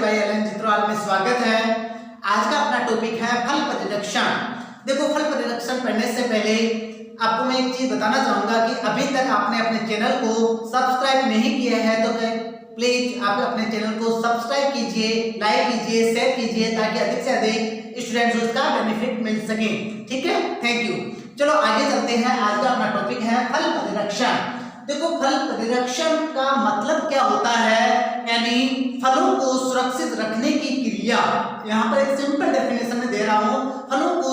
भाई एलन चित्रवाल में स्वागत है। आज का अपना टॉपिक है फल परिरक्षण। देखो, फल परिरक्षण पढ़ने से पहले आपको मैं एक चीज बताना चाहूंगा कि अभी तक आपने अपने चैनल को सब्सक्राइब नहीं किया है तो प्लीज आप अपने चैनल को सब्सक्राइब कीजिए, लाइक कीजिए, शेयर कीजिए ताकि अधिक से अधिक स्टूडेंट्स को उसका बेनिफिट मिल सके। ठीक है, थैंक यू। चलो आगे चलते हैं। आज का अपना टॉपिक है फल परिरक्षण। देखो, फल परिरक्षण का मतलब क्या होता है, यानी फलों को सुरक्षित रखने की क्रिया। यहाँ पर एक सिंपल डेफिनेशन में दे रहा हूँ, फलों को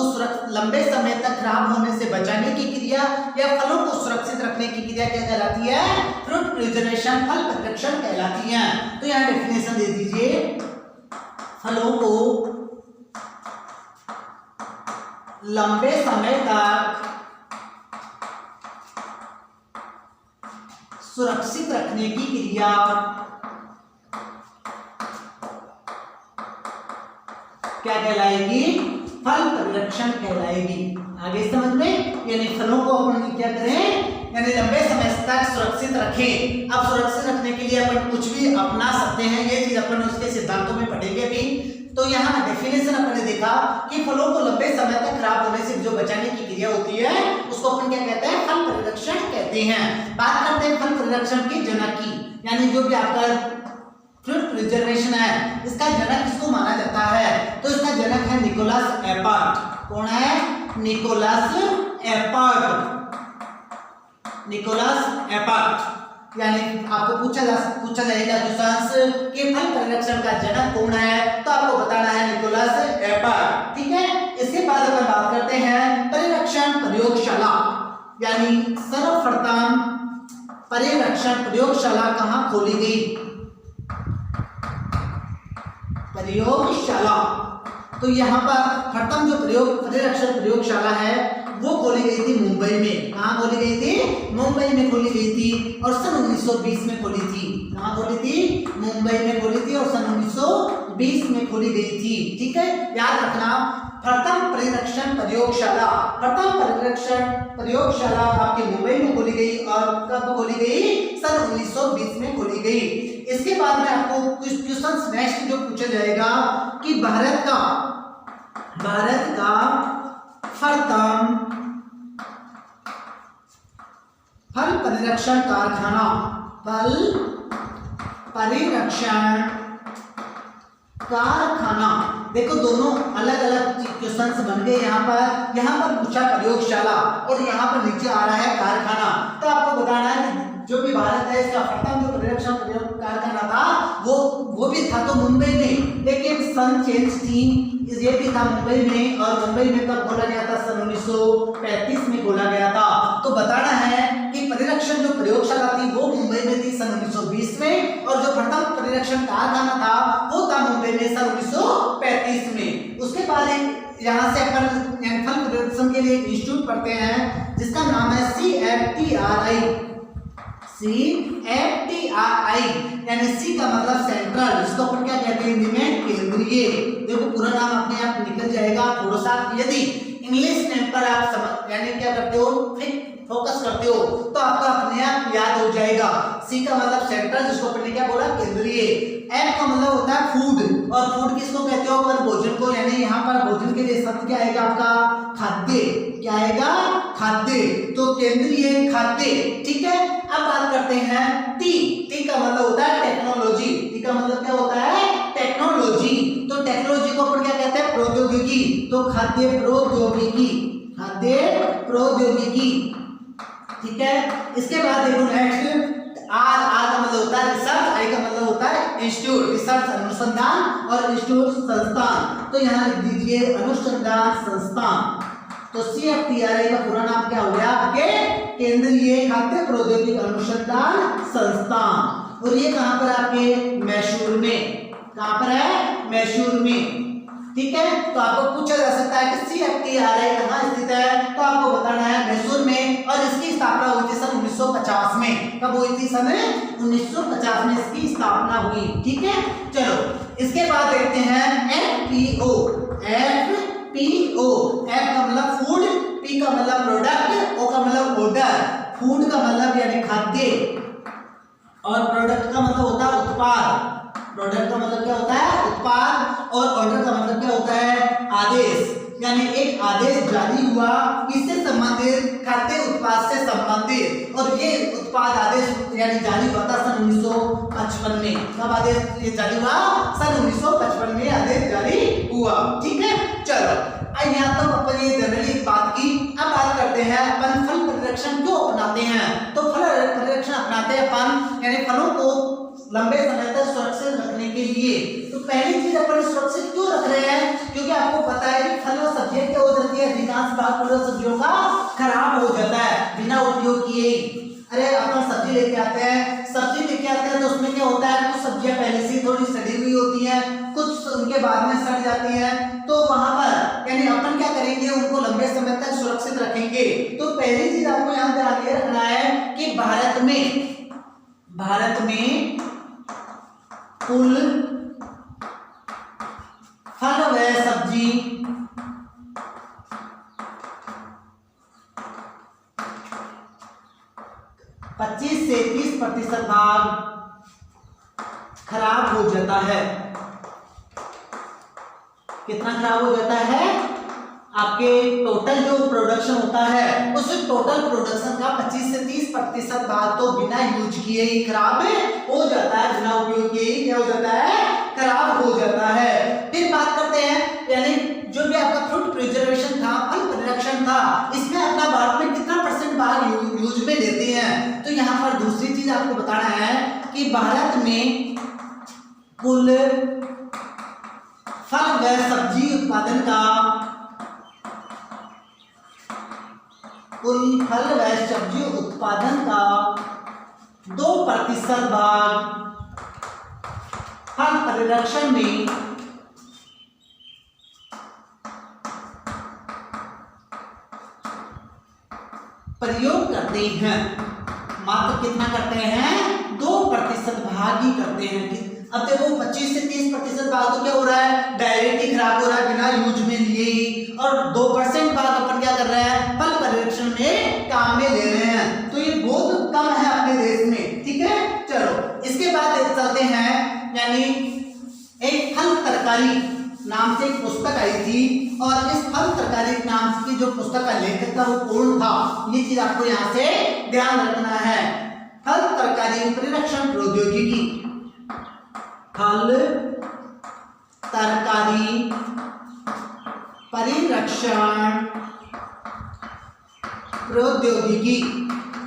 लंबे समय तक खराब होने से बचाने की क्रिया या फलों को सुरक्षित रखने की क्रिया क्या कहलाती है? फ्रूट प्रिजर्वेशन, फल परिरक्षण कहलाती है। तो यहाँ डेफिनेशन दे दीजिए, फलों को लंबे समय तक सुरक्षित रखने की क्रिया क्या कहलाएगी? फल परिरक्षण कहलाएगी। आगे समझ में, यानी फलों को अपन क्या करें, यानी लंबे समय तक सुरक्षित रखें। अब सुरक्षित रखने के लिए अपन कुछ भी अपना सकते हैं, ये चीज अपन उसके सिद्धांतों में पढ़ेंगे भी। तो यहाँ डेफिनेशन अपन ने देखा कि फलों को लंबे समय तक खराब होने से जो बचाने की क्रिया होती है उसको अपन क्या कहते हैं? फल परिरक्षण कहते हैं। बात करते हैं फल परिरक्षण के जनक की, यानी जो भी आपका फ्रूट प्रिजर्वेशन है इसका जनक किसको माना जाता है? तो इसका जनक है निकोलस एपर्ट। कौन है? Nicolas Appert. Nicolas Appert. यानी आपको पूछा जाएगा क्वेश्चन कि फल परिरक्षण का जनक कौन है, तो आपको बताना है निकोलस एपर्ट। ठीक है, इसके बाद अपन बात करते हैं परिरक्षण प्रयोगशाला, यानी सर्वप्रथम परिरक्षण प्रयोगशाला कहाँ खोली गई? प्रयोगशाला। तो यहाँ पर प्रथम जो परिरक्षण प्रयोगशाला है वो खोली गई थी मुंबई में। कहाँ खोली गई थी? मुंबई में खोली गई थी और सन 1920 में खोली थी। कहाँ खोली थी? मुंबई में खोली थी और सन 1920 में खोली गई थी। ठीक है, याद रखना, प्रथम परिरक्षण प्रयोगशाला, प्रथम परिरक्षण प्रयोगशाला आपकी मुंबई में खोली गई और कब खोली गई? सन 1920 में खोली गई। इसके बाद में आपको कुछ क्वेश्चंस नेक्स्ट जो पूछा जाएगा कि भारत का प्रथम फल परिरक्षण कारखाना, फल परिरक्षण कारखाना। देखो, दोनों अलग अलग क्वेश्चंस बन गए। यहाँ पर पूछा प्रयोगशाला और यहाँ पर नीचे आ रहा है कारखाना। तो आपको बताना है कि जो भी भारत है इसका प्रथम जो परिरक्षण कारखाना था वो भी था तो मुंबई में, लेकिन सन चेंज थी, ये भी था मुंबई में। और मुंबई में कब खोला गया था? सन 1935 में खोला गया था। तो बताना है कि परिरक्षण जो प्रयोगशाला थी वो मुंबई में थी सन 1920 में, और जो प्रथम परिरक्षण कारखाना था वो था मुंबई में सन 1935 में। उसके बाद यहाँ से अपन फल परिरक्षण के लिए एक इंस्टीट्यूट पढ़ते हैं जिसका नाम है CFTRI। CFTRI यानी सी का मतलब सेंट्रल, जिसको अपन क्या कहते हैं हिंदी में? केंद्रीय। देखो, पूरा नाम अपने आप निकल जाएगा। थोड़ा सा यदि इंग्लिश नेम पर आप समझ यानी क्या करते हो, फोकस करते हो तो आपका अपने आप याद हो जाएगा। सी का मतलब सेंट्रल, जिसको अपन ने क्या बोला? केंद्रीय। एफ का मतलब होता है फूड, और फूड किसको कहते हो? अपन भोजन को, यानी यहाँ पर भोजन के लिए शब्द क्या आएगा आपका? खाद्य। क्या आएगा? खाद्य। तो केंद्रीय खाद्य। ठीक है, अब बात करते हैं टी। टी का मतलब होता है टेक्नोलॉजी। टी का मतलब क्या होता है? टेक्नोलॉजी। तो टेक्नोलॉजी को अपन क्या कहते हैं? प्रौद्योगिकी। तो खाद्य प्रौद्योगिकी, खाद्य प्रौद्योगिकी। ठीक है, इसके बाद देखो नेक्स्ट आर का मतलब होता है रिसर्च, आई का मतलब होता है इंस्टीट्यूट, रिसर्च अनुसंधान और इंस्टीट्यूट संस्थान। तो यहाँ लिख दीजिए अनुसंधान संस्थान। तो CFTRI का पूरा नाम क्या हो गया आपके? केंद्रीय खाद्य प्रौद्योगिकी अनुसंधान संस्थान। और ये कहाँ पर आपके? मैसूर में। कहाँ पर है? मैसूर में। ठीक है, तो आपको पूछा जा सकता है कि CFTRI कहाँ स्थित है, तो आपको बताना है मैसूर में। और इसकी स्थापना हुई थी सन 1950 में। कब हुई थी? सन 1950 में इसकी स्थापना हुई। ठीक है, चलो इसके बाद देखते हैं FPO। FPO, F का मतलब फूड, P का मतलब प्रोडक्ट, O का मतलब ऑर्डर। फूड का मतलब यानी खाद्य और प्रोडक्ट का मतलब होता है उत्पाद। प्रोडक्ट का मतलब क्या होता है? उत्पाद, और ऑर्डर का मतलब क्या होता है? आदेश। यानी एक आदेश जारी हुआ किससे संबंधित? खाद्य उत्पाद से संबंधित, और ये उत्पाद आदेश यानी जारी हुआ था सन 1955 में। कब आदेश ये जारी हुआ? सन 1955 में आदेश जारी हुआ। ठीक है, चलो यहाँ तक अपन ये जनरली बात की। अब बात करते हैं अपन फल परिरक्षण क्यों अपनाते हैं। तो फल परिरक्षण अपनाते हैं अपन यानी फलों को लंबे समय तक सुरक्षित रखने के लिए। तो पहली चीज अपन सुरक्षित क्यों रख रहे हैं? क्योंकि आपको पता है कि फल और सब्जियां क्या हो जाती है, अधिकांश भाग फल और सब्जियों का खराब हो जाता है बिना उपयोग किए। अरे अपन सब्जी लेके आते हैं, सब्जी लेके आते हैं तो उसमें क्या होता है, कुछ सब्जियां पहले से थोड़ी सड़ी हुई होती हैं, कुछ उनके बाद में सड़ जाती हैं। तो वहां पर यानी अपन क्या करेंगे, उनको लंबे समय तक सुरक्षित रखेंगे। तो पहली चीज आपको यहाँ ध्यान ये रखना है कि भारत में कुल फल व सब्जी 25 से 30% भाग खराब हो जाता है। कितना खराब हो जाता है? आपके टोटल जो प्रोडक्शन होता है उस टोटल प्रोडक्शन का 25 से 30% भाग तो बिना यूज किए ही खराब हो जाता है, बिना उपयोग किए ही क्या हो जाता है? खराब हो जाता है। फिर बात करते हैं यानी जो भी आपका फ्रूट प्रिजर्वेशन था, फल परिरक्षण था, इसमें अपना भारत में कितना % भाग यूज में लेते हैं। तो यहाँ पर दूसरी चीज आपको बताना है कि भारत में कुल फल व सब्जी उत्पादन का 2% भाग फल परिरक्षण में प्रयोग करते हैं। मात्र कितना करते हैं? 2% भाग ही करते हैं। अब देखो 25 से 30% भाग तो क्या हो रहा है? डायरेक्ट ही खराब हो रहा है बिना यूज में लिए ही, और 2% भाग अपन क्या कर रहे हैं? फल परिरक्षण में काम में ले रहे हैं। तो ये बहुत कम है अपने देश में। ठीक है, चलो इसके बाद चलते हैं यानी एक फल तरकारी नाम से एक पुस्तक आई थी, और इस फल तरकारी नाम की जो पुस्तक का लेखक था वो कौन था, ये चीज आपको यहाँ से ध्यान रखना है। फल तरकारी परिरक्षण प्रौद्योगिकी, फल तरकारी परिरक्षण प्रौद्योगिकी,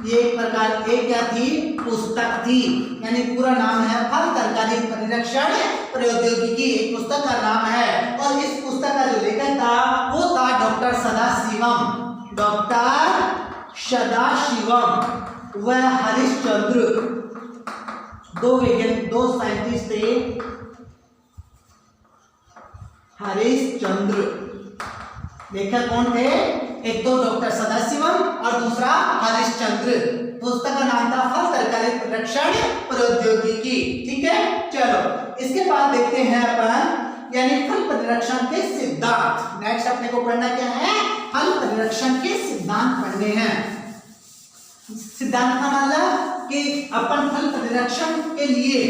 ये एक प्रकार एक क्या थी? पुस्तक थी। यानी पूरा नाम है फल तरकारी परिरक्षण प्रौद्योगिकी, एक पुस्तक का नाम है। और इस पुस्तक का जो लेखक था वो था डॉक्टर सदाशिवम, व हरिश्चंद्र। दो साइंटिस्ट थे, हरिश्चंद्र। लेखक कौन थे? एक तो डॉक्टर सदाशिवम और दूसरा हरिश्चंद्र। पुस्तक का नाम था फल तरकारी परिरक्षण प्रौद्योगिकी। ठीक है, चलो इसके बाद देखते हैं अपन यानी फल परिरक्षण के सिद्धांत। नेक्स्ट अपने को पढ़ना क्या है? फल परिरक्षण के सिद्धांत पढ़ने हैं। सिद्धांत का मतलब कि अपन फल परिरक्षण के लिए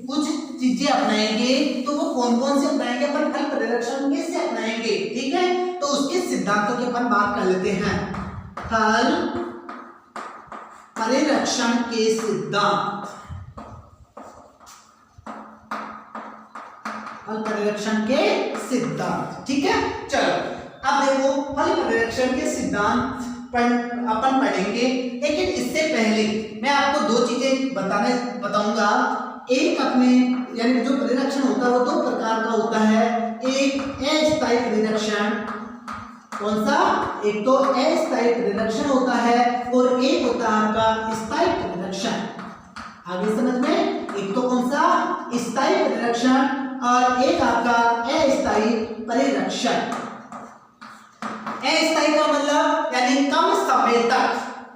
कुछ चीजें अपनाएंगे, तो वो कौन कौन से अपनाएंगे, अपन फल परिरक्षण कैसे अपनाएंगे। ठीक है, तो उसके सिद्धांतों की अपन बात कर लेते हैं। फल परिरक्षण के सिद्धांत, फल परिरक्षण के सिद्धांत। ठीक है, चलो अब देखो फल परिरक्षण के सिद्धांत अपन पढ़ेंगे, लेकिन इससे पहले मैं आपको दो चीजें बताऊंगा। एक अपने यानी जो परिरक्षण होता है वो दो प्रकार का होता है। एक अस्थायी परिरक्षण, कौन सा? एक तो अस्थायी परिरक्षण होता है और एक होता है आपका स्थायी परिरक्षण। आगे समझ में? एक तो कौन सा? स्थायी परिरक्षण, और एक आपका अस्थायी परिरक्षण। अस्थायी का मतलब यानी कम समय तक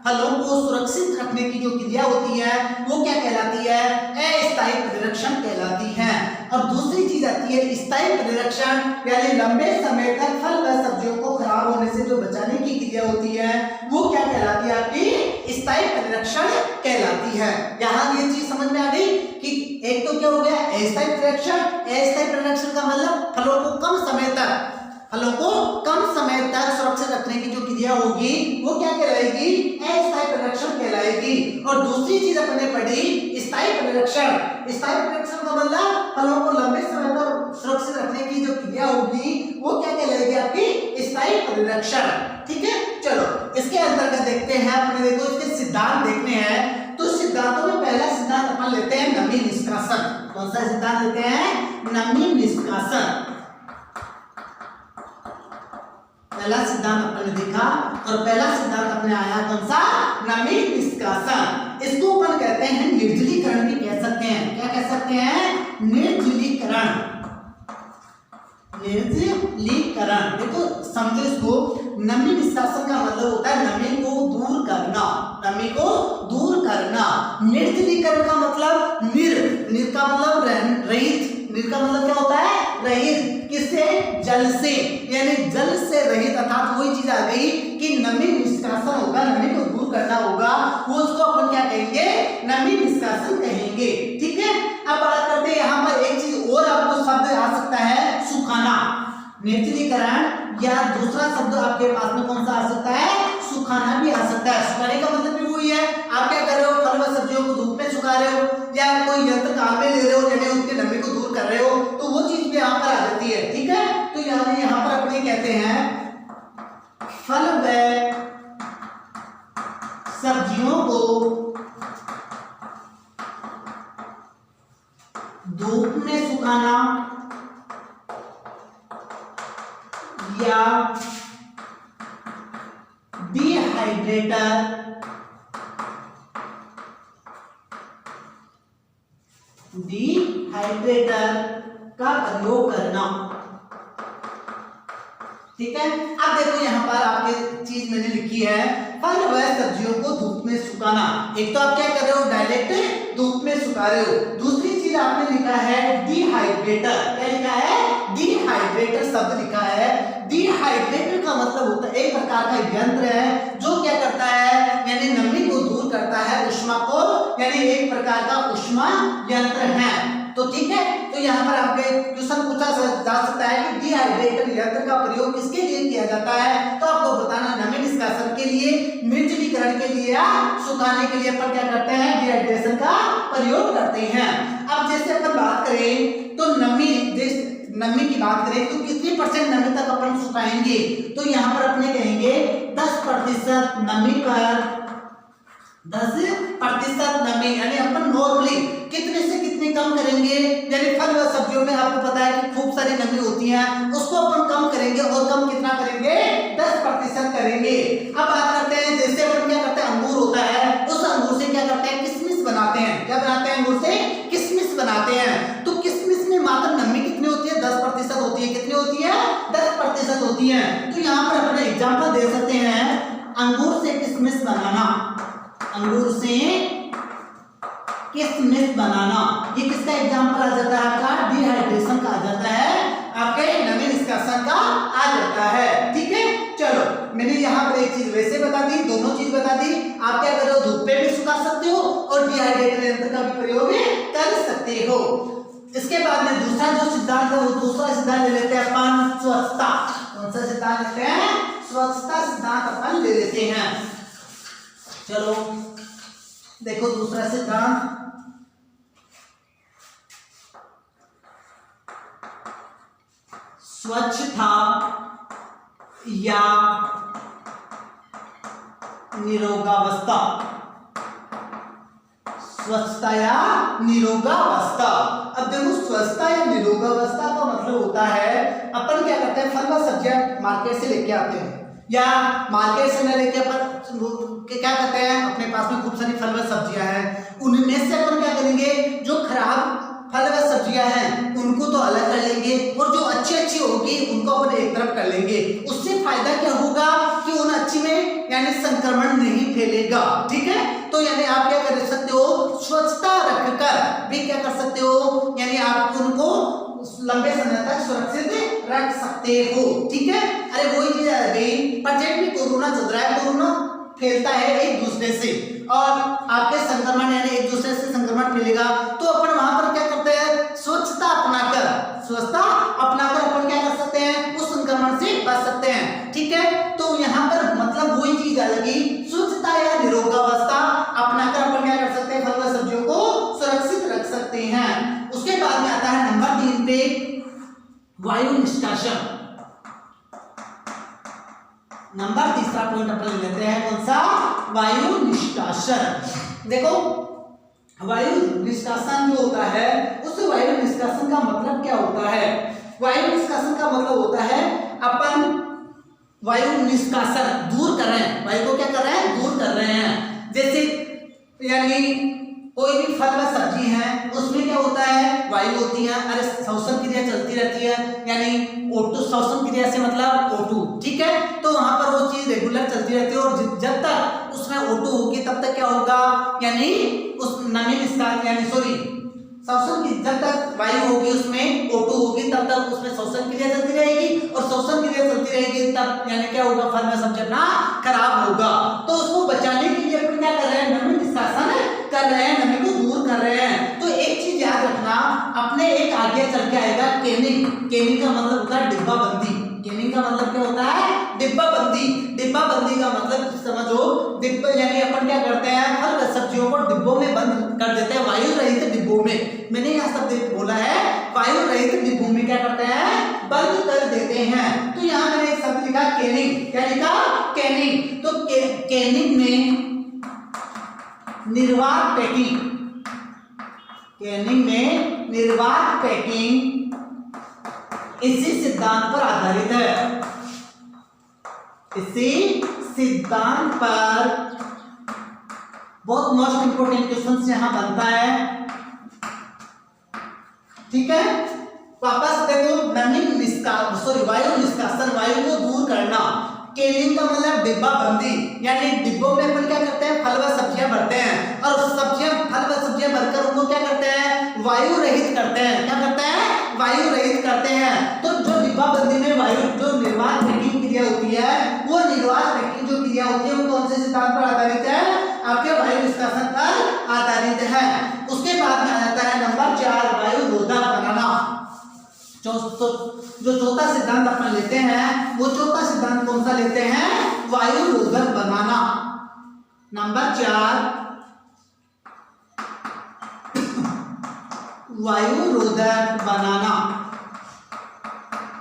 फलों को सुरक्षित रखने की जो क्रिया होती है वो क्या कहलाती है? अस्थायी परिरक्षण कहलाती है। और दूसरी चीज आती है स्थायी परिरक्षण, यानी लंबे समय तक फल व सब्जियों को खराब होने से जो बचाने की क्रिया होती है वो क्या कहलाती है, आपकी स्थायी परिरक्षण कहलाती है। यहाँ ये चीज समझ में आ गई कि एक तो क्या हो गया अस्थायी परिरक्षण। अस्थायी परिरक्षण का मतलब फलों को कम समय तक सुरक्षित रखने की जो क्रिया होगी वो क्या कहलाएगी, अस्थायी परिरक्षण कहलाएगी। और दूसरी चीज अपने पढ़ी स्थायी परिरक्षण। स्थायी परिरक्षण का मतलब फलों को लंबे समय तक सुरक्षित रखने की जो क्रिया होगी वो क्या कहलाएगी, आपकी स्थायी परिरक्षण। ठीक है, चलो इसके अंतर्गत देखते हैं अपने, देखो इसके सिद्धांत देखने हैं। तो सिद्धांतों में पहला सिद्धांत अपन लेते हैं नमी निष्कासन। कौन सा सिद्धांत लेते हैं, नमी निष्कासन। पहला सिद्धांत अपन ने देखा और पहला सिद्धांत अपने आया कौन सा, नमी निष्कासन। इसको अपन कहते हैं निर्जलीकरण भी कह सकते हैं। क्या कह सकते हैं, निर्जलीकरण। निर्जलीकरण देखो समझो इसको, नमी निष्कासन का मतलब होता है नमी को दूर करना, नमी को दूर करना। निर्जलीकरण का मतलब निर का मतलब रहित, निर का मतलब क्या होता है, रहित। किससे, जल से, यानी जल से रहित, अर्थात वही चीज आ गई कि नमी निष्कासन होगा, नमी को दूर करना होगा, वो उसको अपन क्या कहेंगे, नमी निष्कासन कहेंगे। ठीक है, अब बात करते हैं यहाँ पर एक चीज और आपको शब्द आ सकता है, सुखाना। निर्जलीकरण या दूसरा शब्द आपके पास में कौन सा आ सकता है, सुखाना भी आ सकता है। सुखाने का मतलब भी वही है, आप क्या कर रहे हो, फल व सब्जियों को धूप में सुखा रहे हो या कोई यंत्र काम में ले रहे हो, यानी उनके नमी को दूर कर रहे हो, तो वो चीज भी यहाँ पर आ जाती है। ठीक है, तो यहाँ पर अपने कहते हैं फल व सब्जियों को धूप में सुखाना या डिहाइड्रेटर का प्रयोग करना। ठीक है, अब देखो यहाँ पर आपके चीज मैंने लिखी है, फल व सब्जियों को धूप में सुखाना। एक तो आप क्या कर रहे हो, डायरेक्ट धूप में सुखा रहे हो। दूसरी चीज आपने लिखा है डिहाइड्रेटर। क्या लिखा है, डिहाइड्रेटर शब्द लिखा है। डिहाइड्रेटर का मतलब होता है एक प्रकार का यंत्र है जो क्या करता है, यानी नमी को दूर करता है, उष्मा को, यानी एक प्रकार का उष्मा यंत्र है। तो ठीक है, तो यहाँ पर आपके क्वेश्चन पूछा जा सकता है कि डिहाइड्रेटर यंत्र का प्रयोग किसके लिए किया जाता है, तो आपको बताना नमी निष्कासन के लिए, निर्जलीकरण के लिए या सुखाने के लिए अपन क्या करते हैं, डिहाइड्रेशन का प्रयोग करते हैं। अब जैसे अपन बात करें तो नमी की बात करें तो कितनी परसेंट नमी तक अपन सुखाएंगे, तो यहाँ पर अपने कहेंगे 10% नमी पर, 10% नमी, यानी अपन नॉर्मली कितने से कितने कम करेंगे, यानी फल व सब्जियों में आपको पता है कि खूब सारी नमी होती है, उसको अपन कम करेंगे और कम कितना करेंगे, 10% करेंगे। अब बात करते हैं, जैसे अपन क्या करते हैं, अंगूर होता है, उस अंगूर से क्या करते हैं, किशमिश बनाते हैं। क्या बनाते हैं, अंगूर से किशमिश बनाते हैं। तो किशमिश में मात्र नमी कितनी होती है, 10% होती है। कितनी होती है, 10% होती है। तो यहाँ पर अपने एग्जाम्पल दे सकते हैं, अंगूर से किशमिश बनाना, अंगूर से किशमिश बनाना, ये किसका एग्जाम्पल आ जाता है, आपका डिहाइड्रेशन का आ जाता है, आपके नमी निष्कासन का आ जाता है। ठीक है, चलो मैंने यहाँ पर एक चीज वैसे बता दी, दोनों चीज बता दी। आप क्या करो, धूप पे भी सुखा सकते हो और डिहाइड्रेटर यंत्र का भी प्रयोग कर सकते हो। इसके बाद में दूसरा जो सिद्धांत है, वो दूसरा सिद्धांत ले लेते हैं अपन, स्वच्छता। कौन सा सिद्धांत लेते हैं, स्वच्छता सिद्धांत अपन ले लेते हैं। चलो देखो दूसरा सिद्धांत, स्वच्छता या निरोगावस्था। स्वच्छता या निरोगावस्था। अब देखो स्वच्छता या निरोगावस्था का मतलब होता है, अपन क्या करते हैं, फल व सब्जियां मार्केट से लेके आते हैं या मार्केट से न लेके अपन क्या करते हैं, अपने पास में खूब सारी फल व सब्जियां हैं, उनमें से अपन क्या करेंगे, जो खराब फल व सब्जियां हैं उनको तो अलग कर लेंगे और जो अच्छी होगी उनको अपन एक तरफ कर लेंगे। उससे फायदा क्या होगा कि उन अच्छी में यानी संक्रमण नहीं फैलेगा। ठीक है, तो यानी आप क्या कर सकते हो, स्वच्छता रखकर भी क्या कर सकते हो, यानी आप उनको लंबे समय तक सुरक्षित रख सकते हो। ठीक है, अरे वही चीज आ गई, प्रेजेंट में कोरोना चल रहा है, कोरोना फैलता है एक दूसरे से और आपके संक्रमण यानी एक दूसरे से संक्रमण मिलेगा, तो अपन वहां पर क्या करते हैं, स्वच्छता अपनाकर अपन क्या कर सकते हैं, उस संक्रमण से बच सकते हैं। ठीक है, तो यहाँ पर मतलब वही चीज आ लगी, स्वच्छता या निरोगावस्था अपनाकर अपन क्या कर सकते हैं, फल व सब्जियों को सुरक्षित रख सकते हैं। उसके बाद में आता है नंबर 3 पे वायु निष्कासन। नंबर तीसरा पॉइंट अपन ले लेते हैं, कौन सा, वायु निष्कासन। देखो वायु निष्कासन जो होता है, उस वायु निष्कासन का मतलब क्या होता है, वायु निष्कासन का मतलब होता है अपन वायु निष्कासन दूर कर रहे हैं, वायु को क्या कर रहे हैं, दूर कर रहे हैं। जैसे यानी कोई भी फल व सब्जी है उसमें क्या होता है, वायु होती है, अरे श्वसन क्रिया चलती रहती है, यानी O2 श्वसन क्रिया से मतलब O2। ठीक है, तो वहां पर वो चीज रेगुलर चलती रहती है और जब तक उसमें O2 होगी तब तक क्या होगा, यानी उस नमी निष्कासन यानी सॉरी श्वसन की जब तक वायु होगी उसमें O2 होगी तब तक उसमें श्वसन क्रिया चलती रहेगी और श्वसन क्रिया चलती रहेगी तब यानी क्या होगा, फल व सब्जी अपना खराब होगा। तो उसको बचाने के लिए अपन क्या कर रहे हैं, नमी निष्कासन कर रहे हैं, नमी को दूर कर रहे हैं। तो एक चीज याद रखना, अपने एक आगे चल के आएगा कैनिंग। कैनिंग का मतलब होता है डिब्बा बंदी। कैनिंग का मतलब क्या होता है, डिब्बा बंदी। डिब्बा बंदी का मतलब समझो, डिब्बा यानी अपन क्या करते हैं, हर सब्जियों को डिब्बों में बंद कर देते हैं, वायु रहित डिब्बों में। मैंने यहाँ शब्द बोला है, वायु रहित डिब्बों में क्या करते हैं, बंद कर देते हैं। तो यहाँ मैंने एक शब्द लिखा कैनिंग। क्या लिखा, कैनिंग। तो कैनिंग में निर्वात पैकिंग, कैनिंग में निर्वात पैकिंग इसी सिद्धांत पर आधारित है। इसी सिद्धांत पर बहुत मोस्ट इंपोर्टेंट क्वेश्चन यहां बनता है। ठीक है, वापस देखो, नमी निष्कासन वायु निष्कासन, वायु को दूर करना। कैनिंग का मतलब डिब्बा बंदी, यानी डिब्बों में अपन क्या करते हैं, फल व सब्जियां भरते हैं और फल व सब्जियां भरकर उनको क्या करते हैं, वायु रहित करते हैं। क्या करते हैं, वायु रहित करते हैं। तो जो डिब्बा बंदी में वायु जो निर्वात पैकिंग क्रिया होती है, वो निर्वात पैकिंग जो क्रिया होती है वो कौन से सिद्धांत पर आधारित है, आपके वायु निष्कासन पर आधारित है। उसके बाद में आ जाता है नंबर 4, वायु रोधक बनाना। जो चौथा सिद्धांत अपन लेते हैं, वो चौथा सिद्धांत कौन सा लेते हैं, वायु रोधक बनाना। नंबर 4, वायु रोधक बनाना।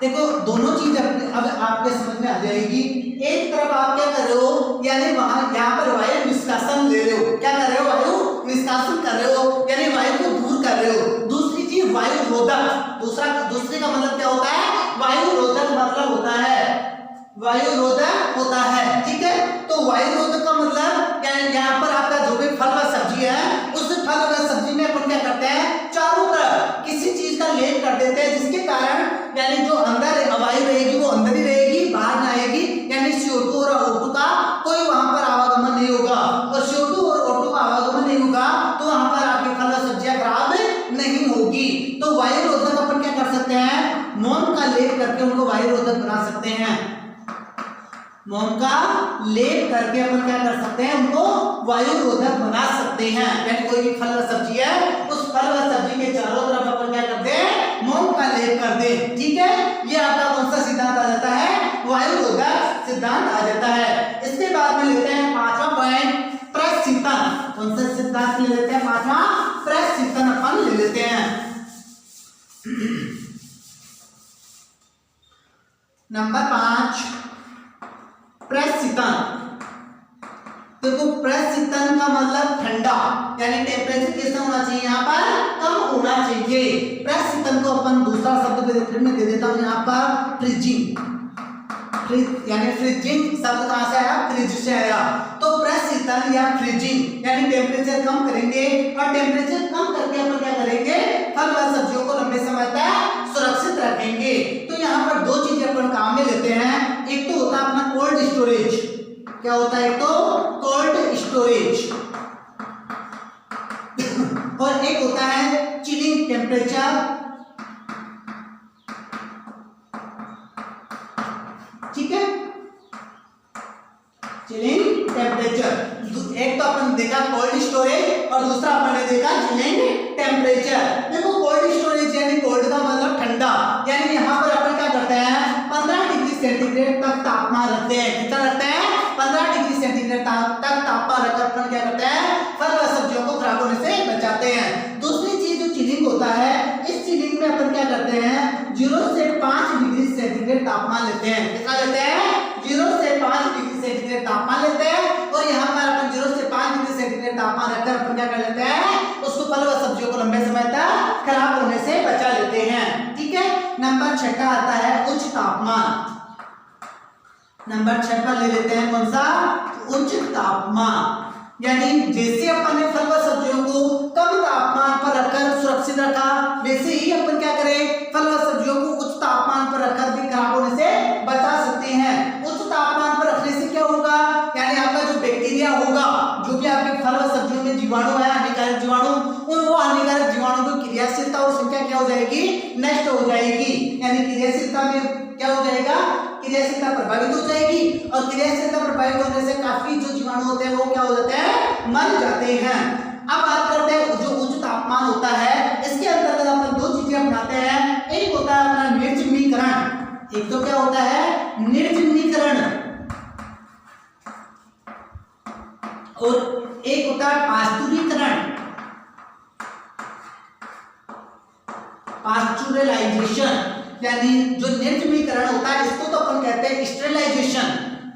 देखो दोनों चीज अब आपके समझ में आ जाएगी। एक तरफ आप क्या कर रहे हो, यानी वहां यहाँ पर वायु निष्कासन ले रहे हो, क्या कर रहे हो, वायु निष्कासन कर रहे हो, यानी वायु को दूर कर रहे हो। दूसरी चीज वायु रोधक, दूसरे का मतलब क्या होता है, वायु रोधक मतलब होता है, वायु रोधक होता है। ठीक है, तो वायु रोधक का मतलब यहाँ पर आपका जो भी फल व सब्जी है, उस फल व सब्जी में अपन क्या करते हैं, चारों तरफ किसी चीज का लेप कर देते हैं, जिसके कारण यानी जो अंदर वायु रहेगी वो अंदर ही रहेगी, बाहर ना आएगी, यानी CO2 और O2 का कोई वहां पर आवागमन नहीं होगा। और CO2 और O2 का आवागमन नहीं होगा तो वहां पर आपकी फल व सब्जियां खराब नहीं होगी। तो वायु रोधक अपन क्या कर सकते हैं, मोम का लेप करके उनको वायु रोधक बना सकते हैं। मोम का लेप करके अपन क्या कर सकते हैं, उनको वायु रोधक बना सकते हैं। यानी कोई भी फल व सब्जी है, उस फल व सब्जी के चारों तरफ अपन क्या करते हैं, मोम का लेप कर दे। ठीक है, ये आपका कौन सा सिद्धांत आ जाता है, वायु रोधक सिद्धांत आ जाता है। इसके बाद में लेते हैं 5वां पॉइंट, प्रशीतन। कौन सा सिद्धांत ले लेते हैं, 5वां प्रशीतन अपन ले लेते हैं। नंबर 5, प्रशीतन। देखो प्रशीतन का मतलब ठंडा, यानी टेम्परेचर कैसा होना चाहिए, यहाँ पर कम होना चाहिए। प्रशीतन को अपन दूसरा शब्द फिर मैं दे देता हूँ यहाँ पर, फ्रीजिंग। यानी फ्रीजिंग शब्द कहाँ से आया, फ्रिज से आया। तो प्रशीतन या फ्रीजिंग यानी टेम्परेचर कम करेंगे, और टेम्परेचर कम करके अपन क्या करेंगे, फल व सब्जियों को लंबे समय तक सुरक्षित रखेंगे। तो यहाँ पर दो चीजें अपन काम में लेते हैं। एक तो होता है अपना कोल्ड स्टोरेज। क्या होता है, एक तो कोल्ड स्टोरेज, ठीक है, चिलिंग टेम्परेचर। एक तो अपन देखा कोल्ड स्टोरेज और दूसरा अपन ने देखा चिलिंग टेम्परेचर। देखो कोल्ड स्टोरेज यानी कोल्ड का मतलब ठंडा, यानी यहाँ पर अपन क्या करते हैं 15 डिग्री सेंटीग्रेड तक तापमान रखते हैं। कितना रखते हैं 15 डिग्री सेंटीग्रेड तक तापमान रखकर अपन क्या करते हैं फल व सब्जियों को खराब होने से बचाते हैं। दूसरी चीज जो चिलिंग होता है, इस चिलिंग में अपन क्या करते हैं 0 से 5 डिग्री सेंटीग्रेड तापमान लेते हैं। कितना लेते हैं 0 से 5 डिग्री सेंटीग्रेड तापमान लेते हैं और यहाँ पर अपन 0 से 5 डिग्री सेंटीग्रेड तापमान रखकर अपन क्या कर लेते हैं उसको फल व सब्जियों को लंबे समय तक खराब होने से बचा लेते हैं। ठीक है, नंबर 6 आता है उच्च तापमान। नंबर 6 पर ले लेते हैं कौन सा उच्च तापमान, यानी जैसे अपन ने फल व सब्जियों को कम तापमान पर रखकर सुरक्षित रखा, वैसे ही अपन क्या करें फल व सब्जियों को उच्च तापमान पर रखकर भी खराब होने से बचा सकते हैं। उच्च तापमान पर रखने से क्या होगा, यानी आपका जो बैक्टीरिया होगा, जो भी आपके फल व सब्जियों में जीवाणु है हानिकारक जीवाणु, उन वो हानिकारक जीवाणु की क्रियाशीलता और संख्या क्या हो जाएगी नष्ट हो जाएगी, यानी क्रियाशीलता में क्या हो जाएगा क्रियाशीलता प्रभावित हो जाएगी और क्रियाशीलता प्रभावित होने से काफी जो जीवाणु होते हैं वो क्या हो जाते हैं मर जाते हैं। अब बात करते हैं जो उच्च तापमान होता है, इसके अंतर्गत अपन दो चीजें अपनाते हैं। एक होता है अपना निर्जमीकरण, एक तो क्या होता है निर्जमीकरण और एक होता है पास्तुरीकरण, पास्चुरलाइजेशन। यानी जो निर्जमीकरण होता है इसको तो अपन कहते हैं स्टेरिलाइजेशन।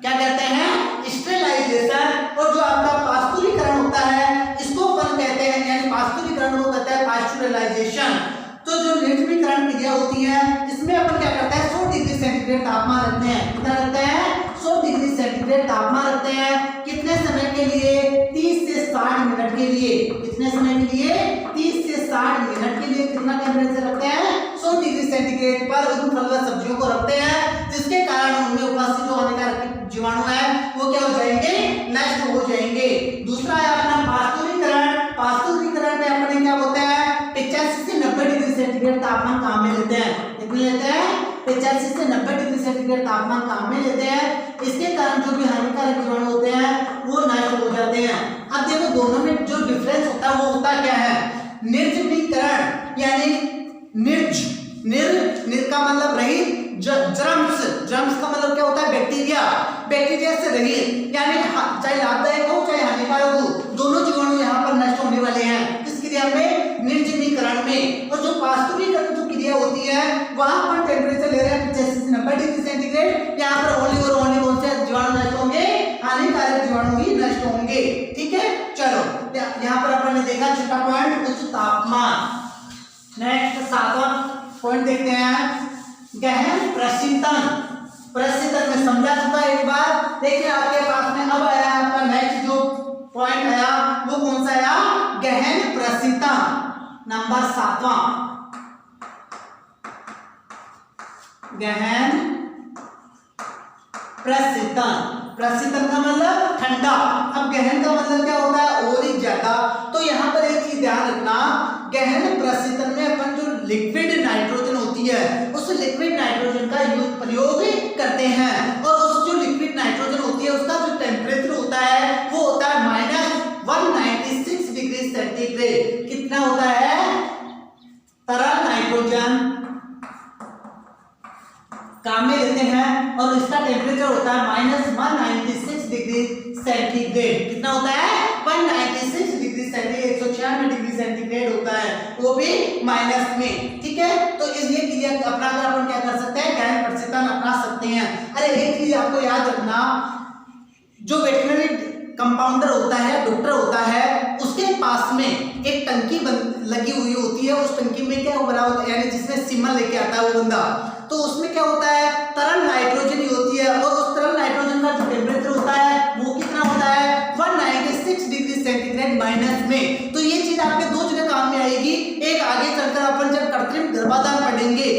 क्या कहते हैं स्टेरिलाइजेशन। और जो आपका पास्तुरीकरण होता है इसको अपन कहते हैं, यानी पास्तुरीकरण को कहते हैं पास्चुरलाइजेशन। तो जो निर्जमीकरण क्रिया होती है इसमें अपन क्या करते हैं 100 डिग्री सेंटीग्रेड तापमान रखते हैं। कितना रखते हैं 100 डिग्री सेंटीग्रेड तापमान रखते हैं। कितने समय के लिए 30 से 60 मिनट के लिए। कितने समय के लिए 30 से 60 मिनट के लिए कितना टेम्परेचर रखते हैं 100 डिग्री सेंटीग्रेड पर उन फल व सब्जियों को रखते हैं, जिसके कारण उनमें उपस्थित जो हानिकारक जीवाणु है वो क्या हो जाएंगे नष्ट हो जाएंगे। दूसरा है अपना पास्तुरीकरण। पास्तुरीकरण में अपने क्या होते हैं 85 से 90 डिग्री सेंटीग्रेड तापमान काम में लेते हैं। कितने लेते हैं 85 से 90 डिग्री सेंटीग्रेड तापमान काम में लेते हैं। इसके कारण जो भी हानिकारक जीवाणु होते हैं वो नष्ट हो जाते हैं। अब देखो दोनों में जो डिफरेंस होता है वो होता क्या है निर्जमीकरण यानी निर्ज का मतलब रहित, जर्म्स का मतलब क्या होता है बैक्टीरिया से रहित, यानी चाहे लाभदायक हो चाहे हानिकारक हो दोनों जीवाणु यहाँ पर नष्ट होने वाले हैं इस क्रिया में निर्जमीकरण में। और जो पास्तुरीकरण जो क्रिया होती है वहां पर टेम्परेचर ले रहे हैं 85 से 90 डिग्री सेंटीग्रेड। यहाँ पर ओनली कौन से जीवाणु नष्ट होंगे हानिकारक जीवाणु ही नष्ट होंगे। ठीक है, चलो यहाँ पर अपन ने देखा छठा पॉइंट उच्च तापमान। नेक्स्ट 7वां पॉइंट देखते हैं गहन प्रशीतन। प्रशीतन में समझा चुका एक बार, देखिए आपके पास में अब आया आपका नेक्स्ट जो पॉइंट आया वो कौन सा आया गहन प्रशीतन। नंबर 7वां गहन प्रशीतन। प्रशीतन का मतलब ठंडा। अब गहन का मतलब क्या होता है और ही ज्यादा। तो यहाँ पर एक चीज ध्यान रखना, गहन प्रशीतन में अपन जो लिक्विड नाइट्रोजन होती है उस लिक्विड नाइट्रोजन का प्रयोग करते हैं और उस जो लिक्विड नाइट्रोजन होती है उसका जो टेम्परेचर होता है वो होता है -196 डिग्री सेंटीग्रेड। कितना होता है तरल नाइट्रोजन काम में लेते हैं और इसका टेम्परेचर होता है -196 डिग्री सेंटीग्रेड। कितना होता है 196 डिग्री सेंटीग्रेड, 196 डिग्री सेंटीग्रेड होता है, वो भी माइनस में। ठीक है, तो इसलिए क्रिया अपना कर अपन क्या कर सकते हैं गहन प्रशीतन अपना सकते हैं। अरे एक चीज आपको याद रखना, जो वेटरनरी कंपाउंडर होता है डॉक्टर होता है उसके पास में एक टंकी लगी हुई होती है। उस टंकी में क्या भरा होता है यानी जिसमें सीमन लेके आता है वो बंदा, तो उसमें क्या होता है तरल नाइट्रोजन ही होती है और उस तरल नाइट्रोजन का जो टेम्परेचर होता है वो कितना होता है 196 डिग्री सेंटीग्रेड माइनस में। तो ये चीज आपके दो जगह काम में आएगी। एक आगे चलकर अपन जब कृत्रिम गर्भाधान पढ़ेंगे,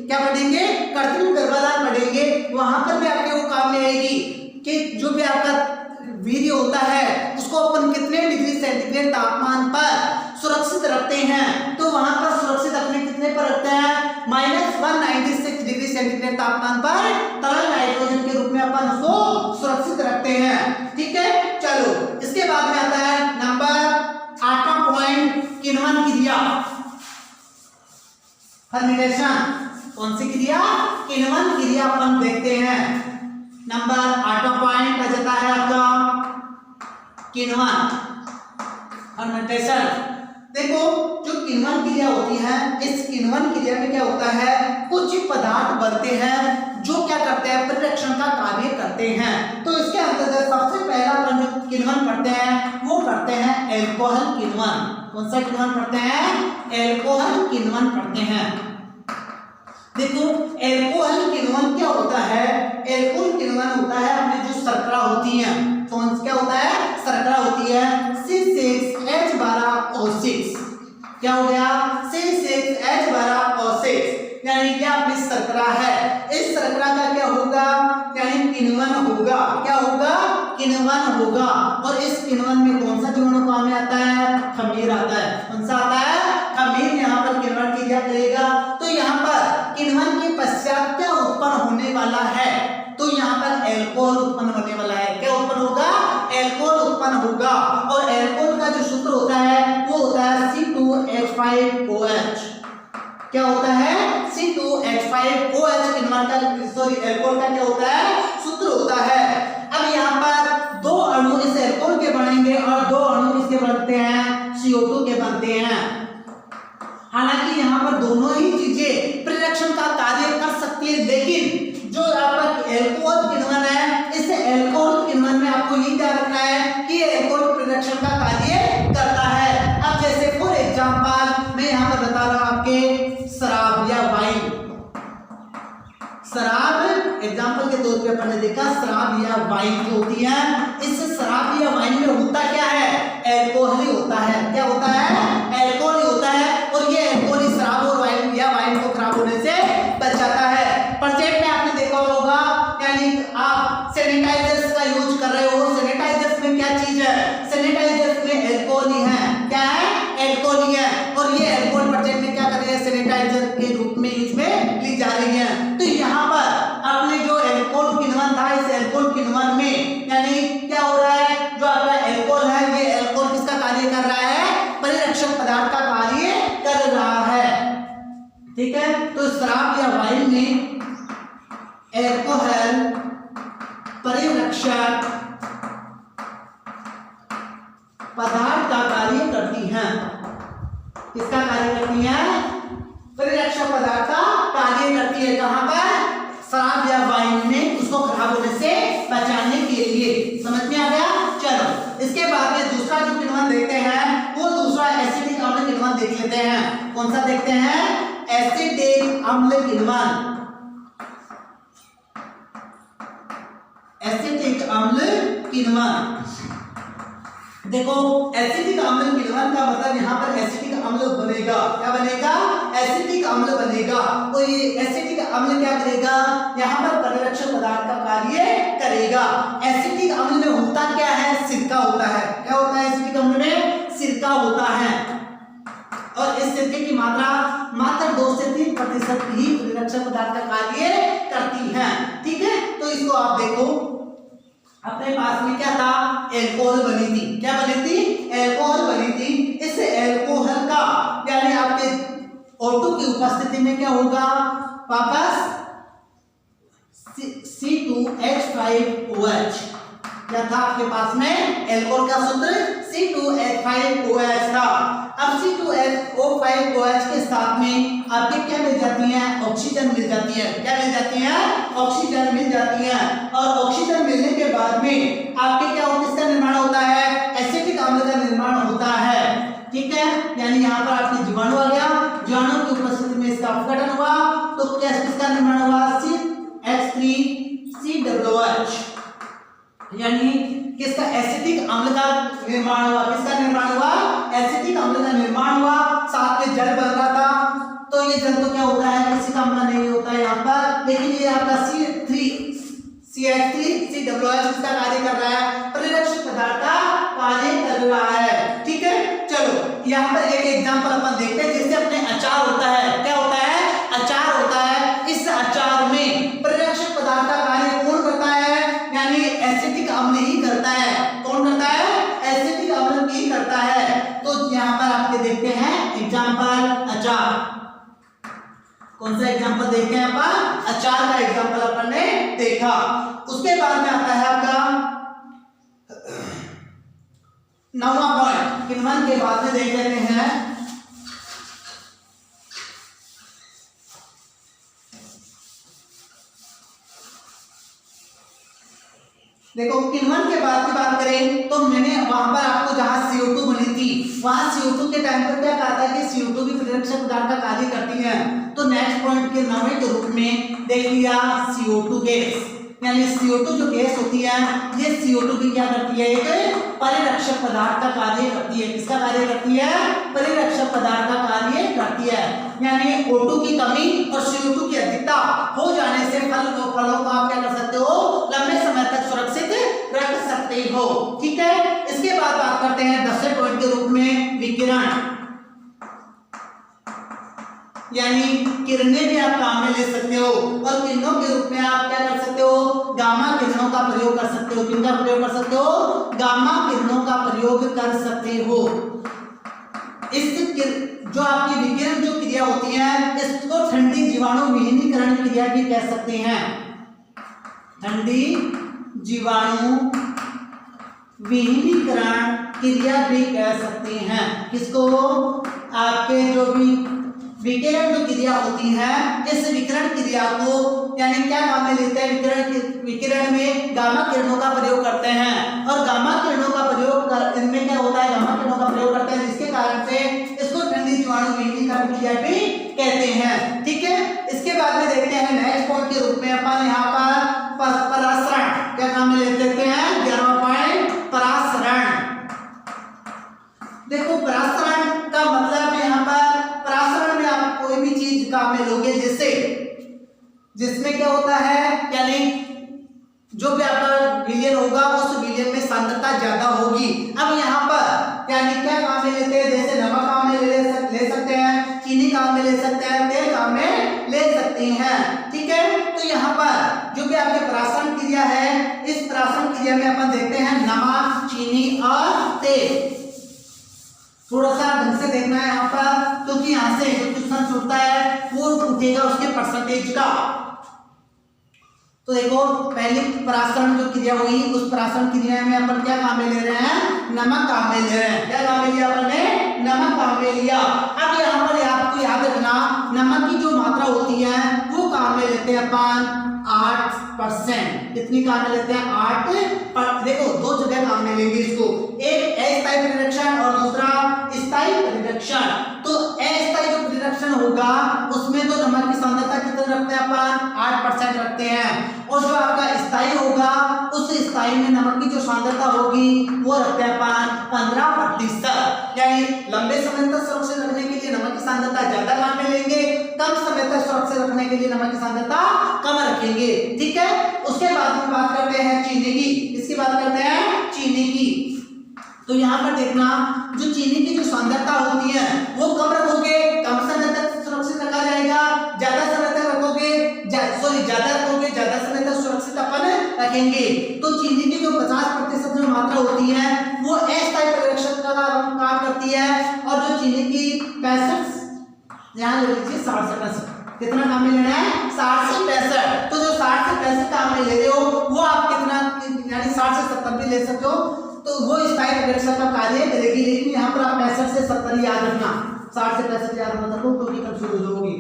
क्या पढ़ेंगे कृत्रिम गर्भाधान पढ़ेंगे, वहां पर भी आपके वो काम में आएगी कि जो भी आपका वीर्य होता है उसको अपन कितने डिग्री सेंटीग्रेड तापमान पर सुरक्षित रखते हैं। तो वहां पर सुरक्षित अपने कितने पर रखते हैं -196 डिग्री सेंटीग्रेड तापमान पर तरल नाइट्रोजन के रूप में अपन उसको सुरक्षित रखते हैं। ठीक है, चलो इसके बाद में आता है नंबर 8वां पॉइंट, किण्वन क्रिया, फर्मेंटेशन। कौन सी क्रिया? किण्वन क्रिया अपन देखते हैं। नंबर 8वां पॉइंट आ जाता है आपका किण्वन, फर्मेंटेशन। देखो जो किण्वन क्रिया होती है, इस किण्वन क्रिया में क्या होता है, कुछ पदार्थ बनते हैं जो क्या करते हैं, परिरक्षण का कार्य करते हैं। तो इसके अंतर्गत सबसे पहला अपन जो किण्वन पढ़ते हैं वो पढ़ते हैं एल्कोहल किण्वन। कौन सा किण्वन पढ़ते हैं? एल्कोहल किण्वन पढ़ते हैं। देखो एल्कोहल किण्वन क्या होता है? एल्कोहल किण्वन होता है अपने जो शर्करा होती है, कौन क्या होता है, शर्करा होती है C6H12O6। क्या हो गया? C6H12O6, यानी क्या अपनी शर्करा है। इस शर्करा का क्या होगा, यानी किण्वन होगा। क्या होगा? किण्वन होगा। और इस किण्वन में कौन सा जीवाणु काम में आता है? खमीर आता है। कौन सा आता है? खमीर यहाँ पर किण्वन क्रिया करेगा। तो यहाँ पर किण्वन के पश्चात क्या उत्पन्न होने वाला है? तो यहाँ पर एल्कोहल उत्पन्न होने वाला है। क्या उत्पन्न होगा? एल्कोहल उत्पन्न होगा। और एल्कोहल का जो सूत्र होता है वो होता है C2H5OH। क्या होता है? C2H5OH किण्वन का, सॉरी एल्कोहल का क्या होता है? सूत्र होता है। अब यहाँ पर दो अणु इस एल्कोहल के बनेंगे और दो अणु इसके बनते हैं CO2 के बनते हैं। हालांकि यहाँ पर दोनों ही चीजें परिरक्षण का कार्य कर सकती है, लेकिन जो आपका एल्कोहल किण्वन है, इस एल्कोहल किण्वन में आपको ये ध्यान रखना है कि एल्कोहल परिरक्षण का कार्य करता है। अब जैसे फॉर एग्जांपल मैं यहाँ पर बता रहा हूँ आपके शराब या वाइन। शराब एग्जांपल के तौर पे अपन ने देखा, शराब या वाइन जो होती है, इस शराब या वाइन में होता क्या है? एल्कोहल ही होता है। क्या होता है? एल्कोहल ही होता है। और ये एल्कोहल शराब और वाइन या वाइन को खराब होने से बचाता है। प्रोजेक्ट में आपने देखा होगा, यानी आप सैनिटाइजर्स का यूज कर रहे हो, सैनिटाइजर्स में क्या चीज है? सैनिटाइजर्स में एल्कोहल ही है। क्या है? एल्कोहल ही है। और ये एल्कोहल प्रोजेक्ट में क्या कर रही है? सैनिटाइजर के रूप में यूज में ली जा रही है। तो यहाँ पर आपने जो एल्कोहल किण्वन था, इस एल्कोहल किण्वन में यानी क्या हो रहा है, जो आपका एल्कोहल है, ये एल्कोहल किसका कार्य कर रहा है? परिरक्षक पदार्थ का कार्य कर रहा है। ठीक है, तो शराब या वाइन में एल्कोहल परिरक्षक पदार्थ का कार्य करती हैं। किसका कार्य करती हैं? परिरक्षक पदार्थ का कार्य करती है। कहां पर? शराब या वाइन में, उसको खराब होने से बचाने के लिए। समझ में आ गया? चलो इसके बाद में दूसरा जो किण्वन देखते हैं वो दूसरा एसिटिक अम्ल किण्वन देख लेते हैं। कौन सा देखते हैं? एसिटिक अम्ल किण्वन। एसिटिक अम्ल किण्वन। देखो एसिटिक अम्ल किण्वन का मतलब यहाँ पर एसिटिक अम्ल बनेगा। क्या बनेगा? एसिटिक अम्ल बनेगा। तो ये एसिटिक अम्ल क्या करेगा? यहाँ पर परिरक्षक पदार्थ का कार्य करेगा। एसिटिक अम्ल में होता क्या है? सिरका होता है। क्या होता है एसिटिक अम्ल में? सिरका होता है। और इस सिरके की मात्रा मात्र 2 से 3% ही परिरक्षक पदार्थ का कार्य करती है। ठीक है, तो इसको आप देखो, अपने पास में क्या था? एल्कोहल बनी थी। क्या बनी थी? एल्कोहल बनी थी। इस एल्कोहल का यानी आपके O2 की उपस्थिति में क्या होगा? वापस C2H5OH। क्या था आपके पास में? एल्कोहल का सूत्र C2H5OH था। अब C2H5OH के साथ में आपके क्या मिल जाती है? ऑक्सीजन मिल जाती है। क्या मिल जाती है? ऑक्सीजन मिल जाती है। और ऑक्सीजन मिलने के बाद में आपके क्या होता है? किसका निर्माण होता है? एसिटिक अम्ल का निर्माण होता है। ठीक है, यानी यहाँ पर आपके जीवाणु आ गया, जीवाणु की उपस्थिति में इसका अपघटन हुआ, तो क्या किसका निर्माण हुआ? CH3COOH, यानी किसका? एसिटिक अम्ल का निर्माण हुआ। किसका निर्माण हुआ? एसिटिक अम्ल का निर्माण हुआ। साथ में जल बन रहा था, तो ये जल तो क्या होता है? किसी का अम्ल नहीं होता है यहाँ पर, लेकिन ये आपका CH3COOH इसका कार्य कर रहा है, परिरक्षक पदार्थ का कार्य कर रहा है। ठीक है, चलो यहाँ पर एक एग्जांपल अपन देखते हैं। जैसे अपने अचार होता है, क्या होता है? अचार होता है। इस अचार में में परिरक्षक पदार्थ का कार्य कौन करता है, यानी एसिटिक अम्ल ही करता है। कौन करता है, एसिटिक अम्ल ही करता है। तो यहाँ पर आपके देखते हैं एग्जाम्पल अचार। कौन सा एग्जाम्पल देखते हैं अपन, अचार का एग्जाम्पल अपन ने देखा। उसके बाद में आता है आपका 9वां पॉइंट, किण्वन के बाद में देख लेते हैं। देखो किण्वन के बाद की बात करें तो मैंने वहां पर आपको जहां CO2 बनी थी वहां CO2 के टाइम पर क्या कहा था कि CO2 भी परिरक्षक पदार्थ का कार्य करती है। तो नेक्स्ट पॉइंट के 9वें के रूप में देख लिया CO2 गैस, यानी CO2 जो गैस होती है ये CO2 भी क्या करती है, एक परिरक्षक पदार्थ का कार्य करती है। किसका कार्य करती है, परिरक्षक पदार्थ का कार्य करती है। यानी O2 की कमी और CO2 की अधिकता हो जाने से फलों को आप क्या कर सकते हो, लंबे समय तक सुरक्षित रख सकते हो। ठीक है, इसके बाद बात करते हैं 10वें पॉइंट के रूप में विकिरण, यानी किरणें भी आप काम में ले सकते हो और किरणों के रूप में आप क्या कर सकते हो, गामा किरणों का प्रयोग कर सकते हो। किनका प्रयोग कर सकते हो, गामा किरणों का प्रयोग कर सकते हो। इस जो आपकी विकिरण जो क्रिया होती है इसको ठंडी जीवाणु विहीनीकरण क्रिया भी कह सकते हैं। ठंडी जीवाणु विहीनीकरण क्रिया भी कह सकते हैं। किसको, आपके जो भी विकिरण जो क्रिया होती है इस विकिरण क्रिया को यानी क्या काम में लेते हैं, विकिरण में गामा किरणों का प्रयोग करते हैं और गामा किरणों का प्रयोग इनमें क्या होता है, गामा किरणों का प्रयोग करते हैं जिसके कारण से इसको ठंडी जीवाणु विहीनीकरण क्रिया भी कहते हैं। ठीक है, इसके बाद में देखते हैं नेक्स्ट पॉइंट के रूप में अपन यहाँ पर परासरण क्या काम में ले सकते हैं। 11वां पॉइंट परासरण। देखो परासरण का मतलब यहाँ पर परासरण में आप कोई भी चीज काम में लोगे जिसमें क्या होता है, यानी जो भी आपका विलयन होगा उस विलयन में सांद्रता ज्यादा होगी। अब यहाँ पर यानी क्या काम में लेते हैं, जैसे नमक काम में ले सकते हैं, चीनी काम में ले सकते हैं, तेल काम में ले सकते हैं। ठीक है, तो यहाँ पर जो भी आपके परासरण क्रिया है इस परासरण क्रिया में अपन देखते हैं नमक, चीनी और तेल। थोड़ा सा ढंग से देखना है यहाँ पर, क्योंकि यहाँ से जो क्वेश्चन छूटता है वो उठेगा उसके परसेंटेज का। तो देखो पहली परासरण जो क्रिया हुई उस परासरण क्रिया में अपन क्या काम में ले रहे हैं, नमक काम में ले रहे हैं। क्या काम में लिया अपन ने, नमक काम में लिया। अब यहाँ पर आपको याद रखना नमक की जो मात्रा होती है वो काम में लेते हैं अपन 8%। कितनी काम में लेते हैं, 8। देखो दो जगह काम में लेंगे इसको, एक अस्थायी परिरक्षण और दूसरा स्थायी परिरक्षण। तो अस्थायी जो परिरक्षण होगा उसमें तो नमक की सांद्रता कितनी रखते हैं अपन, 8% रखते हैं। और जो आपका स्थायी होगा उस स्थायी में नमक की जो सांद्रता होगी वो रखते हैं अपन 15%। यानी लंबे समय तक सुरक्षित रखने के लिए नमक की सांद्रता ज्यादा काम में लेंगे, कम समय तक सुरक्षित रखने के लिए नमक की सांद्रता कम रखेंगे। ठीक है, उसके बाद में बात करते हैं चीनी की। इसकी बात करते हैं चीनी की। तो यहाँ पर देखना जो चीनी की जो सांद्रता होती है वो कम रखोगे कम समय तक सुरक्षित रखा जाएगा, ज्यादा समय तक रखोगे ज्यादा रखोगे ज्यादा समय तक सुरक्षित अपन रखेंगे। तो चीनी की जो 50% जो मात्रा होती है वो अस्थायी परिरक्षक का काम करती है और जो चीनी की 65 यहाँ ले लीजिए 60 से 65 कितना काम में लेना है, 60 से 65। तो जो 60 से 65 काम में ले रहे हो वो आप कितना यानी 60 से 70 भी ले सकते हो, तो वो स्थायी परिरक्षक का कार्य करेगी। लेकिन यहाँ पर आप 65 से 70 याद रखना, 60 से 65 याद मत रखो क्योंकि कंफ्यूज हो जाओगी।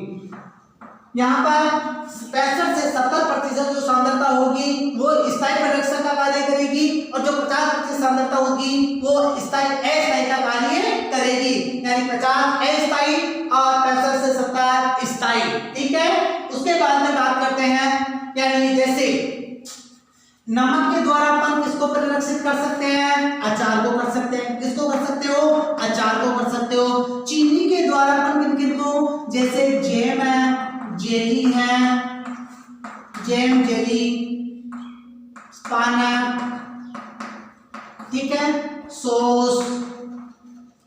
यहाँ पर 65 से 70% जो सांद्रता होगी वो स्थायी परिरक्षक का कार्य करेगी और जो 50% सांद्रता होगी वो अस्थायी का कार्य करेगी। यानी 50 अस्थायी और 65 से 70 स्थायी। ठीक है, उसके बाद में बात करते हैं यानी जैसे नमक के द्वारा अपन किसको परिरक्षित कर सकते हैं, अचार को कर सकते हैं। किसको कर सकते हो, अचार को कर सकते हो। चीनी के द्वारा अपन किन किन को, जैसे जैम है, जेली है, जैम जेली, पान है, ठीक है, सॉस।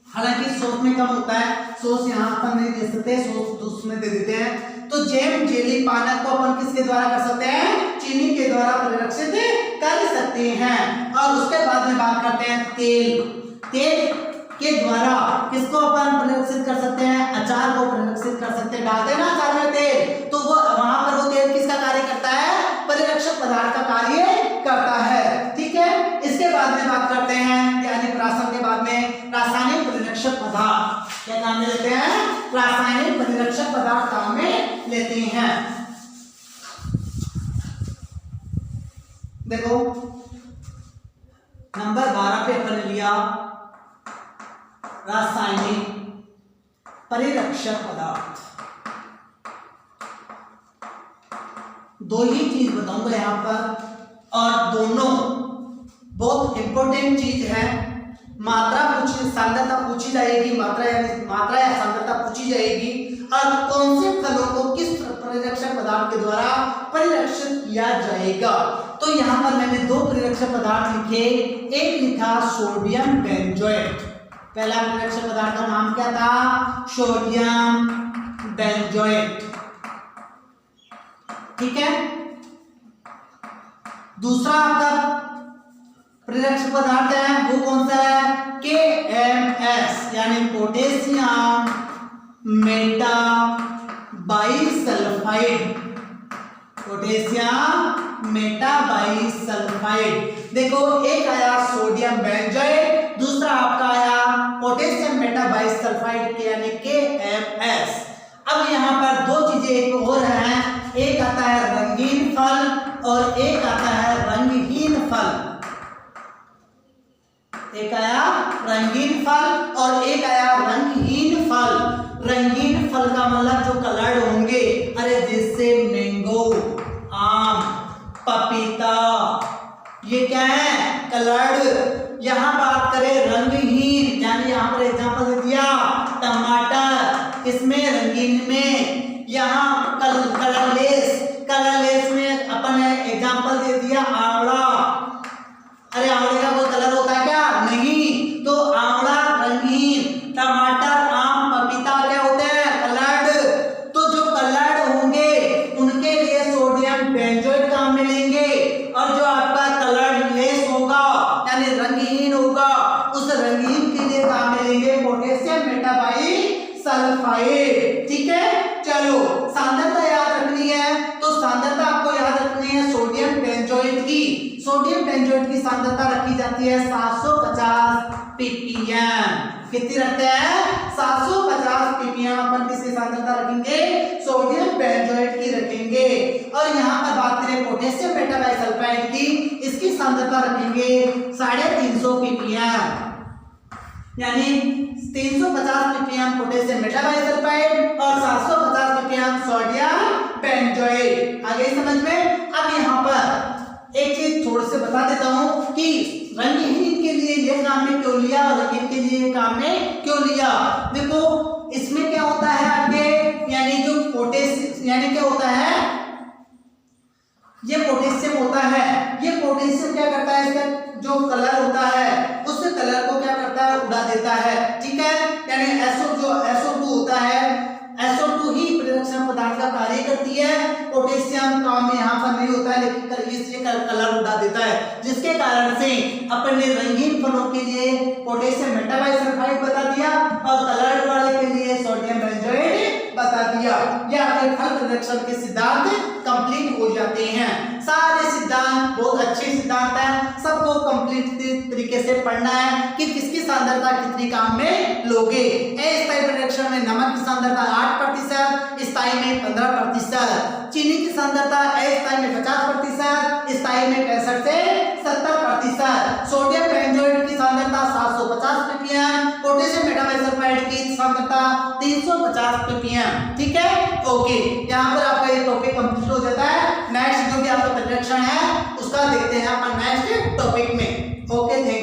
हालांकि सॉस में कम होता है, सॉस यहाँ अपन नहीं दे सकते, सॉस उसमें दे देते हैं। तो जैम, जेली, पानक को अपन किसके द्वारा कर सकते हैं? चीनी के द्वारा परिरक्षित कर सकते हैं। और उसके बाद में बात करते हैं तेल। तेल के द्वारा किसको अपन परिरक्षित कर सकते हैं? अचार को परिरक्षित कर सकते हैं। डालते हैं ना अचार में तेल, तो वो वहां पर वो तेल किसका कार्य करता है? परिरक्षक पदार्थ का कार्य करता है। ठीक है, इसके बाद में बात करते हैं यानी प्राशन के बाद में रासायनिक परिरक्षक पदार्थ। क्या काम में लेते हैं? रासायनिक परिरक्षक पदार्थ काम में लेते हैं। देखो नंबर 12 पे अपन लिया रासायनिक परिरक्षक पदार्थ। दो ही चीज बताऊंगा यहाँ पर और दोनों बहुत इंपॉर्टेंट चीज है। मात्रा पूछी, सांद्रता पूछी जाएगी, मात्रा या सांद्रता पूछी जाएगी और कौन से फलों को किस परिरक्षक पदार्थ के द्वारा परिरक्षित किया जाएगा। तो यहाँ पर मैंने दो परिरक्षक पदार्थ लिखे। एक लिखा सोडियम बेंजोएट। पहला परिरक्षक पदार्थ का नाम क्या था? Sodium benzoate. ठीक है, दूसरा आपका परिरक्षक पदार्थ है वो कौन सा है? KMS यानी potassium Meta bisulphide. Potassium Meta bisulphide. देखो एक आया सोडियम बेंजोएट, दूसरा आपका आया पोटेशियम मेटा बाइसल्फाइड यानी KMS। अब यहाँ पर दो चीजें एक और हैं, एक आता है रंगीन फल और एक आता है रंगहीन फल। एक आया रंगीन फल और एक आया रंगहीन फल। रंगीन फल का मतलब जो कलर्ड होंगे, अरे जैसे मैंगो, आम, पपीता, ये क्या है? कलर्ड। यहाँ बात करें रंगहीन यानी यहाँ पर एग्जांपल दे दिया टमाटर, इसमें रंगीन में। यहाँ कलरलेस में अपन एग्जांपल दे दिया आंवला। अरे आंवले का कोई कलर होता है क्या? नहीं, तो आंवला रंगीन, टमाटर, आम, पपीता क्या होते हैं? कलर्ड। तो जो कलर्ड होंगे उनके लिए सोडियम बेंजोएट काम में लेंगे और जो आपका कलरलेस होगा यानी रंगहीन होगा उस रंगहीन के लिए काम में लेंगे पोटेशियम मेटाबाइसल्फाइड। ठीक है, चलो सांद्रता याद रखनी है तो सांद्रता आपको याद रखनी है सोडियम बेंजोएट की। सोडियम बेंजोएट की सांद्रता रखी जाती है 750 ppm। कितनी रखते हैं? 750 ppm। अपन किसकी सांद्रता रखेंगे? सोडियम बेंजोएट की रखेंगे। और यहाँ पर बात करें पोटेशियम मेटाबाइसल्फाइड की, इसकी सांद्रता रखेंगे 350 ppm यानी 350 ppm पोटेशियम मेटाबाइसल्फाइड और 750 ppm सोडियम बेंजोएट। आ गई समझ में? अब यहाँ पर एक चीज थोड़ा से बता देता हूँ कि रंगहीन के लिए ये काम में क्यों लिया और रंगीन के लिए काम में क्यों लिया। देखो इसमें क्या होता है आगे, यानी जो पोटेशियम यानी क्या होता है, ये पोटेशियम होता है। ये पोटेशियम क्या करता है? इसका जो कलर होता है उस कलर को क्या करता है? उड़ा देता है। ठीक है, यानी SO2 होता है, SO2 ही परिरक्षण पदार्थ का कार्य करती है। पोटेशियम काम में यहाँ पर नहीं होता है लेकिन इससे कलर उड़ा देता है, जिसके कारण से अपन ने रंगीन फलों के लिए पोटेशियम मेटाबाइसल्फाइड बता दिया और कलर्ड वाले के लिए सोडियम बेंजोएट बता दिया। ये आपके फल परिरक्षण के सिद्धांत कंप्लीट हो जाते हैं। सारे सिद्धांत बहुत अच्छे सिद्धांत हैं, सबको कंप्लीट तरीके से पढ़ना है कि किसकी सांद्रता कितनी काम में लोगे। अस्थायी परिरक्षण में नमक की सांद्रता 8%, स्थायी में 15%, चीनी की सांद्रता अस्थायी में 50%, स्थायी में 65 से 70%, सोडियम बेंजोएट की सांद्रता 750 ppm, पोटेशियम मेटाबाइसल्फाइड की सांद्रता 350 ppm। ठीक है, ओके, यहाँ पर आपका ये टॉपिक कंप्लीट हो जाता है। नेक्स्ट जो भी आपका परिरक्षण है उसका देखते हैं अपन नेक्स्ट टॉपिक में। ओके।